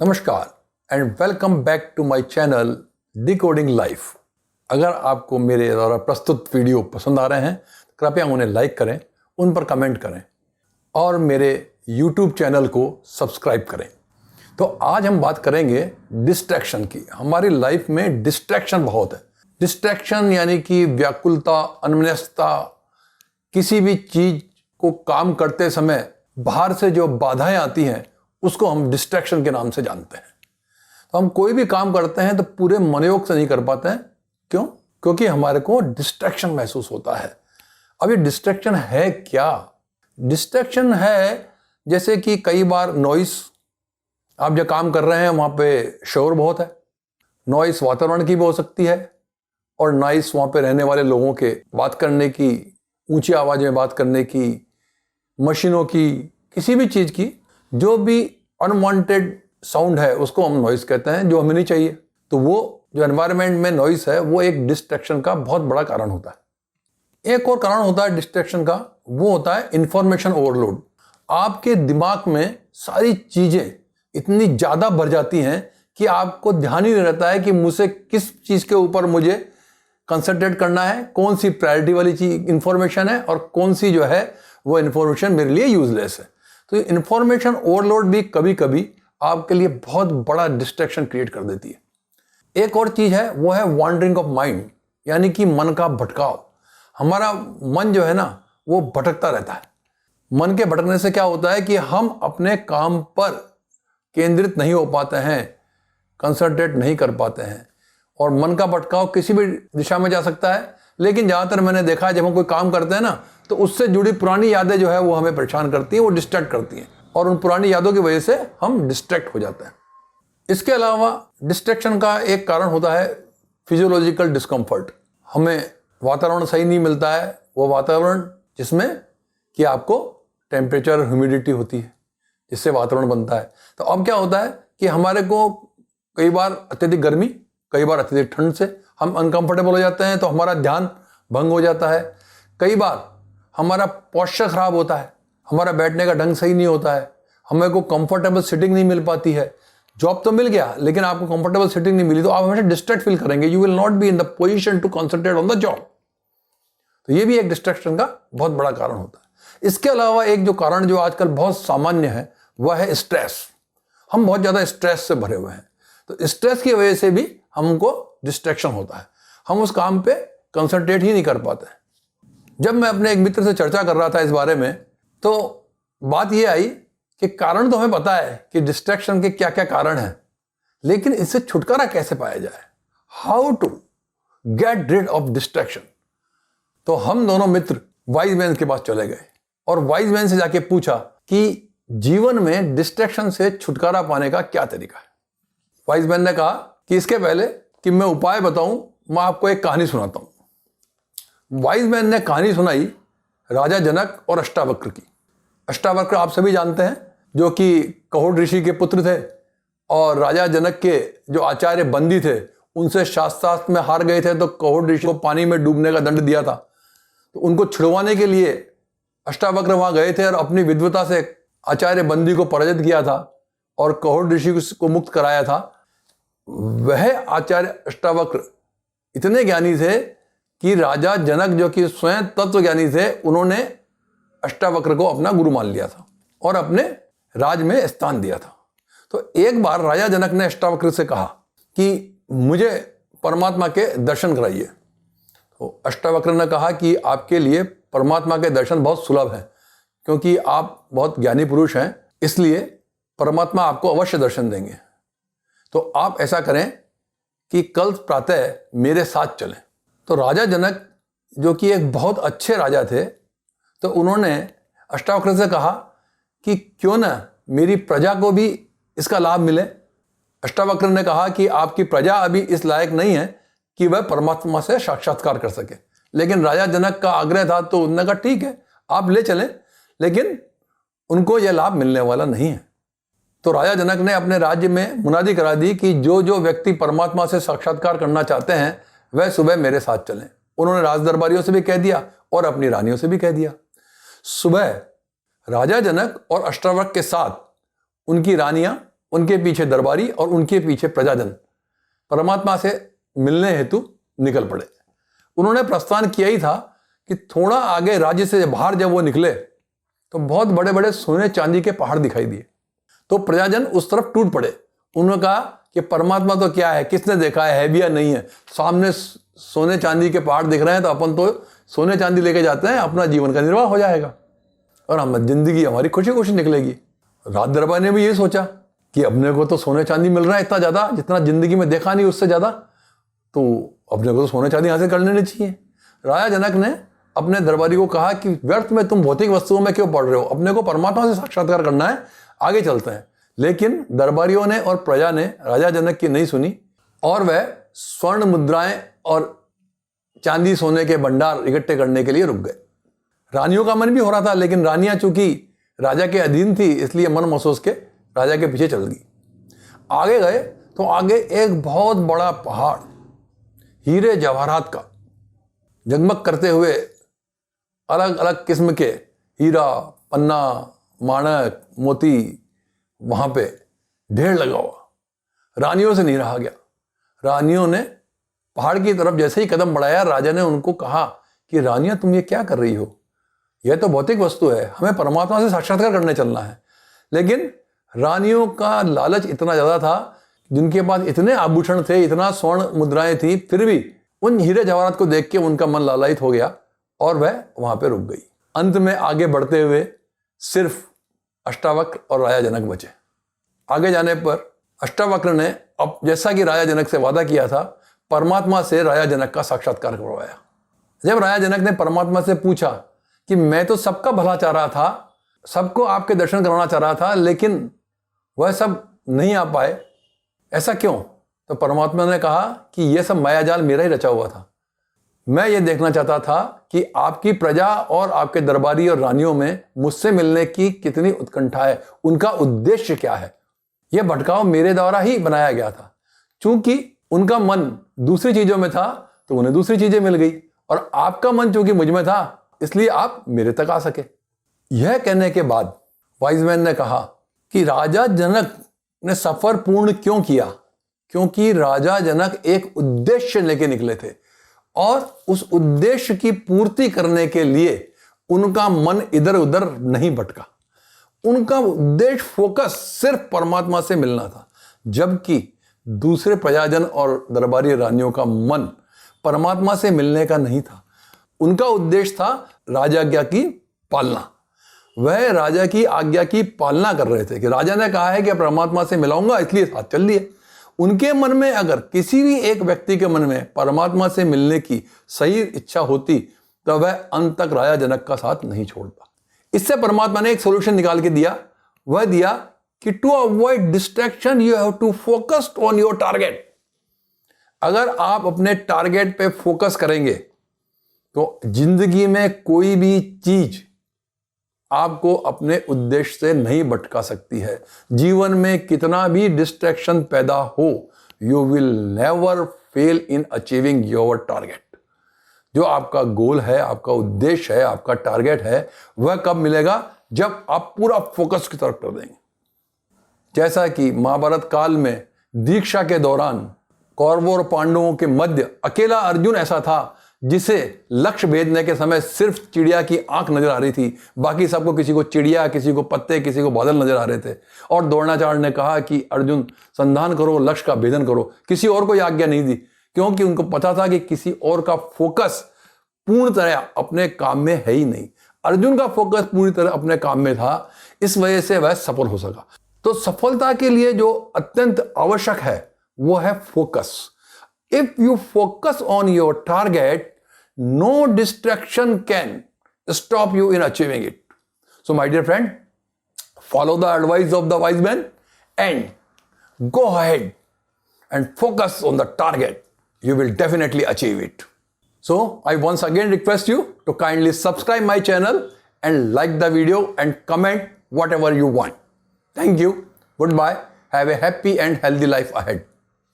नमस्कार and welcome back to my channel decoding life. अगर आपको मेरे द्वारा प्रस्तुत वीडियो पसंद आ रहे हैं तो कृपया उन्हें लाइक करें, उन पर कमेंट करें और मेरे YouTube चैनल को सब्सक्राइब करें। तो आज हम बात करेंगे डिस्ट्रैक्शन की। हमारी लाइफ में डिस्ट्रैक्शन बहुत है। डिस्ट्रैक्शन यानी कि व्याकुलता, अन्यमनस्कता, किसी भी चीज़ को काम करते समय बाहर से जो बाधाएं आती हैं उसको हम डिस्ट्रैक्शन के नाम से जानते हैं। तो हम कोई भी काम करते हैं तो पूरे मनोयोग से नहीं कर पाते हैं। क्यों? क्योंकि हमारे को डिस्ट्रैक्शन महसूस होता है। अब ये डिस्ट्रैक्शन है क्या? डिस्ट्रैक्शन है जैसे कि कई बार नॉइस, आप जो काम कर रहे हैं वहाँ पे शोर बहुत है। नॉइस वातावरण की भी हो सकती है और नॉइस वहाँ पे रहने वाले लोगों के बात करने की, ऊंची आवाज़ में बात करने की, मशीनों की, किसी भी चीज़ की, जो भी अनवांटेड साउंड है उसको हम नॉइस कहते हैं, जो हमें नहीं चाहिए। तो वो जो एनवायरनमेंट में नॉइस है वो एक डिस्ट्रैक्शन का बहुत बड़ा कारण होता है। एक और कारण होता है डिस्ट्रैक्शन का, वो होता है इंफॉर्मेशन ओवरलोड। आपके दिमाग में सारी चीज़ें इतनी ज़्यादा भर जाती हैं कि आपको ध्यान ही नहीं रहता है कि मुझसे किस चीज़ के ऊपर मुझे कंसंट्रेट करना है, कौन सी प्रायोरिटी वाली चीज इंफॉर्मेशन है और कौन सी जो है वो इंफॉर्मेशन मेरे लिए यूजलेस है। तो इंफॉर्मेशन ओवरलोड भी कभी कभी आपके लिए बहुत बड़ा डिस्ट्रैक्शन क्रिएट कर देती है। एक और चीज है, वो है वॉन्डरिंग ऑफ माइंड, यानी कि मन का भटकाव। हमारा मन जो है ना वो भटकता रहता है। मन के भटकने से क्या होता है कि हम अपने काम पर केंद्रित नहीं हो पाते हैं, कंसंट्रेट नहीं कर पाते हैं। और मन का भटकाव किसी भी दिशा में जा सकता है, लेकिन ज़्यादातर मैंने देखा है जब हम कोई काम करते हैं ना तो उससे जुड़ी पुरानी यादें जो है वो हमें परेशान करती हैं, वो डिस्ट्रैक्ट करती हैं और उन पुरानी यादों की वजह से हम डिस्ट्रैक्ट हो जाते हैं। इसके अलावा डिस्ट्रैक्शन का एक कारण होता है फिजियोलॉजिकल डिस्कम्फर्ट। हमें वातावरण सही नहीं मिलता है, वो वातावरण जिसमें कि आपको टेम्परेचर, ह्यूमिडिटी होती है, जिससे वातावरण बनता है। तो अब क्या होता है कि हमारे को कई बार अत्यधिक गर्मी, कई बार अत्यधिक ठंड से हम अनकंफर्टेबल हो जाते हैं, तो हमारा ध्यान भंग हो जाता है। कई बार हमारा पोस्चर खराब होता है, हमारा बैठने का ढंग सही नहीं होता है, हमें को कंफर्टेबल सिटिंग नहीं मिल पाती है। जॉब तो मिल गया लेकिन आपको कंफर्टेबल सिटिंग नहीं मिली तो आप हमेशा डिस्ट्रैक्ट फील करेंगे। You will not be in the position to concentrate on the job. तो ये भी एक डिस्ट्रैक्शन का बहुत बड़ा कारण होता है। इसके अलावा एक जो कारण जो आजकल बहुत सामान्य है वह है स्ट्रेस। हम बहुत ज़्यादा स्ट्रेस से भरे हुए हैं, तो स्ट्रेस की वजह से भी हमको डिस्ट्रैक्शन होता है। हम उस काम पे कंसंट्रेट ही नहीं कर पाते। जब मैं अपने एक मित्र से चर्चा कर रहा था इस बारे में तो बात यह आई कि कारण तो हमें पता है कि डिस्ट्रैक्शन के क्या क्या कारण हैं, लेकिन इससे छुटकारा कैसे पाया जाए, how to get rid of distraction. तो हम दोनों मित्र वाइज मैन के पास चले गए और वाइज मैन से जाके पूछा कि जीवन में डिस्ट्रैक्शन से छुटकारा पाने का क्या तरीका है। वाइज मैन ने कहा कि इसके पहले कि मैं उपाय बताऊं, मैं आपको एक कहानी सुनाता हूं। वाइज मैन ने कहानी सुनाई राजा जनक और अष्टावक्र की। अष्टावक्र आप सभी जानते हैं, जो कि कहोड़ ऋषि के पुत्र थे और राजा जनक के जो आचार्य बंदी थे उनसे शास्त्रास्त्र में हार गए थे, तो कहोड़ ऋषि को पानी में डूबने का दंड दिया था। तो उनको छुड़वाने के लिए अष्टावक्र वहां गए थे और अपनी विद्वता से आचार्य बंदी को पराजित किया था और कहोड़ ऋषि को मुक्त कराया था। वह आचार्य अष्टावक्र इतने ज्ञानी थे कि राजा जनक जो कि स्वयं तत्व ज्ञानी थे, उन्होंने अष्टावक्र को अपना गुरु मान लिया था और अपने राज में स्थान दिया था। तो एक बार राजा जनक ने अष्टावक्र से कहा कि मुझे परमात्मा के दर्शन कराइए। तो अष्टावक्र ने कहा कि आपके लिए परमात्मा के दर्शन बहुत सुलभ हैं, क्योंकि आप बहुत ज्ञानी पुरुष हैं, इसलिए परमात्मा आपको अवश्य दर्शन देंगे। तो आप ऐसा करें कि कल प्रातः मेरे साथ चलें। तो राजा जनक जो कि एक बहुत अच्छे राजा थे, तो उन्होंने अष्टावक्र से कहा कि क्यों ना मेरी प्रजा को भी इसका लाभ मिले। अष्टावक्र ने कहा कि आपकी प्रजा अभी इस लायक नहीं है कि वह परमात्मा से साक्षात्कार कर सके, लेकिन राजा जनक का आग्रह था तो उन्होंने कहा ठीक है आप ले चलें, लेकिन उनको यह लाभ मिलने वाला नहीं है। तो राजा जनक ने अपने राज्य में मुनादी करा दी कि जो जो व्यक्ति परमात्मा से साक्षात्कार करना चाहते हैं वह सुबह मेरे साथ चलें। उन्होंने राज दरबारियों से भी कह दिया और अपनी रानियों से भी कह दिया। सुबह राजा जनक और अष्टावक्र के साथ उनकी रानियां उनके पीछे दरबारी और उनके पीछे प्रजाजन परमात्मा से मिलने हेतु निकल पड़े। उन्होंने प्रस्थान किया ही था कि थोड़ा आगे राज्य से बाहर जब वो निकले तो बहुत बड़े बड़े सोने चांदी के पहाड़ दिखाई दिए। तो प्रजाजन उस तरफ टूट पड़े। उन्होंने कहा कि परमात्मा तो क्या है, किसने देखा है भी या नहीं है, सामने सोने चांदी के पहाड़ दिख रहे हैं तो अपन तो सोने चांदी लेके जाते हैं, अपना जीवन का निर्वाह हो जाएगा और हम जिंदगी हमारी खुशी खुशी निकलेगी। राज दरबार ने भी ये सोचा कि अपने को तो सोने चांदी मिल रहा है इतना ज़्यादा जितना जिंदगी में देखा नहीं उससे ज़्यादा, तो अपने को तो सोने चांदी हासिल कर लेनी चाहिए। राजा जनक ने अपने दरबारी को कहा कि व्यर्थ में तुम भौतिक वस्तुओं में क्यों पड़ रहे हो, अपने को परमात्मा से साक्षात्कार करना है, आगे चलते हैं। लेकिन दरबारियों ने और प्रजा ने राजा जनक की नहीं सुनी और वह स्वर्ण मुद्राएं और चांदी सोने के भंडार इकट्ठे करने के लिए रुक गए। रानियों का मन भी हो रहा था, लेकिन रानियां चूंकि राजा के अधीन थी इसलिए मन महसूस के राजा के पीछे चल गई। आगे गए तो आगे एक बहुत बड़ा पहाड़ हीरे जवाहरात का जगमग करते हुए अलग अलग किस्म के हीरा, पन्ना, माणक, मोती वहां पे ढेर लगा हुआ। रानियों से नहीं रहा गया। रानियों ने पहाड़ की तरफ जैसे ही कदम बढ़ाया, राजा ने उनको कहा कि रानियां तुम ये क्या कर रही हो, यह तो भौतिक वस्तु है, हमें परमात्मा से साक्षात्कार करने चलना है। लेकिन रानियों का लालच इतना ज्यादा था, जिनके पास इतने आभूषण थे, इतना स्वर्ण मुद्राएं थी, फिर भी उन हीरे जवाहरात को देख के उनका मन लालायित हो गया और वह वहां पे रुक गई। अंत में आगे बढ़ते हुए सिर्फ अष्टावक्र और राजा जनक बचे। आगे जाने पर अष्टावक्र ने अब जैसा कि राजा जनक से वादा किया था, परमात्मा से राजा जनक का साक्षात्कार करवाया। जब राजा जनक ने परमात्मा से पूछा कि मैं तो सबका भला चाह रहा था, सबको आपके दर्शन कराना चाह रहा था, लेकिन वह सब नहीं आ पाए, ऐसा क्यों? तो परमात्मा ने कहा कि यह सब मायाजाल मेरा ही रचा हुआ था। मैं ये देखना चाहता था कि आपकी प्रजा और आपके दरबारी और रानियों में मुझसे मिलने की कितनी उत्कंठा है, उनका उद्देश्य क्या है। यह भटकाव मेरे द्वारा ही बनाया गया था। चूंकि उनका मन दूसरी चीजों में था तो उन्हें दूसरी चीजें मिल गई, और आपका मन चूंकि मुझ में था इसलिए आप मेरे तक आ सके। यह कहने के बाद वाइज मैन ने कहा कि राजा जनक ने सफर पूर्ण क्यों किया, क्योंकि राजा जनक एक उद्देश्य लेके निकले थे और उस उद्देश्य की पूर्ति करने के लिए उनका मन इधर उधर नहीं भटका। उनका उद्देश्य फोकस सिर्फ परमात्मा से मिलना था, जबकि दूसरे प्रजाजन और दरबारी रानियों का मन परमात्मा से मिलने का नहीं था। उनका उद्देश्य था राजा आज्ञा की पालना। वह राजा की आज्ञा की पालना कर रहे थे कि राजा ने कहा है कि परमात्मा से मिलाऊंगा, इसलिए साथ चल लिए। उनके मन में अगर किसी भी एक व्यक्ति के मन में परमात्मा से मिलने की सही इच्छा होती तो वह अंत तक राजा जनक का साथ नहीं छोड़ता। इससे परमात्मा ने एक सॉल्यूशन निकाल के दिया। वह दिया कि to avoid distraction you have to focus on your target. अगर आप अपने टारगेट पे फोकस करेंगे तो जिंदगी में कोई भी चीज आपको अपने उद्देश्य से नहीं भटका सकती है। जीवन में कितना भी डिस्ट्रैक्शन पैदा हो, you will never fail in achieving your target. जो आपका गोल है, आपका उद्देश्य है, आपका टारगेट है, वह कब मिलेगा? जब आप पूरा फोकस की तरफ कर देंगे। जैसा कि महाभारत काल में दीक्षा के दौरान कौरवों और पांडवों के मध्य अकेला अर्जुन ऐसा था जिसे लक्ष्य भेदने के समय सिर्फ चिड़िया की आंख नजर आ रही थी, बाकी सबको किसी को चिड़िया, किसी को पत्ते, किसी को बादल नजर आ रहे थे। और द्रोणाचार्य ने कहा कि अर्जुन संधान करो, लक्ष्य का भेदन करो। किसी और को यह आज्ञा नहीं दी, क्योंकि उनको पता था कि किसी और का फोकस पूर्ण तरह अपने काम में है ही नहीं। अर्जुन का फोकस पूरी तरह अपने काम में था, इस वजह से वह सफल हो सका। तो सफलता के लिए जो अत्यंत आवश्यक है वो है focus. If you focus on your target, no distraction can stop you in achieving it. So my dear friend, follow the advice of the wise man and go ahead and focus on the target. You will definitely achieve it. So I once again request you to kindly subscribe my channel and like the video and comment whatever you want. Thank you. Goodbye. Have a happy and healthy life ahead.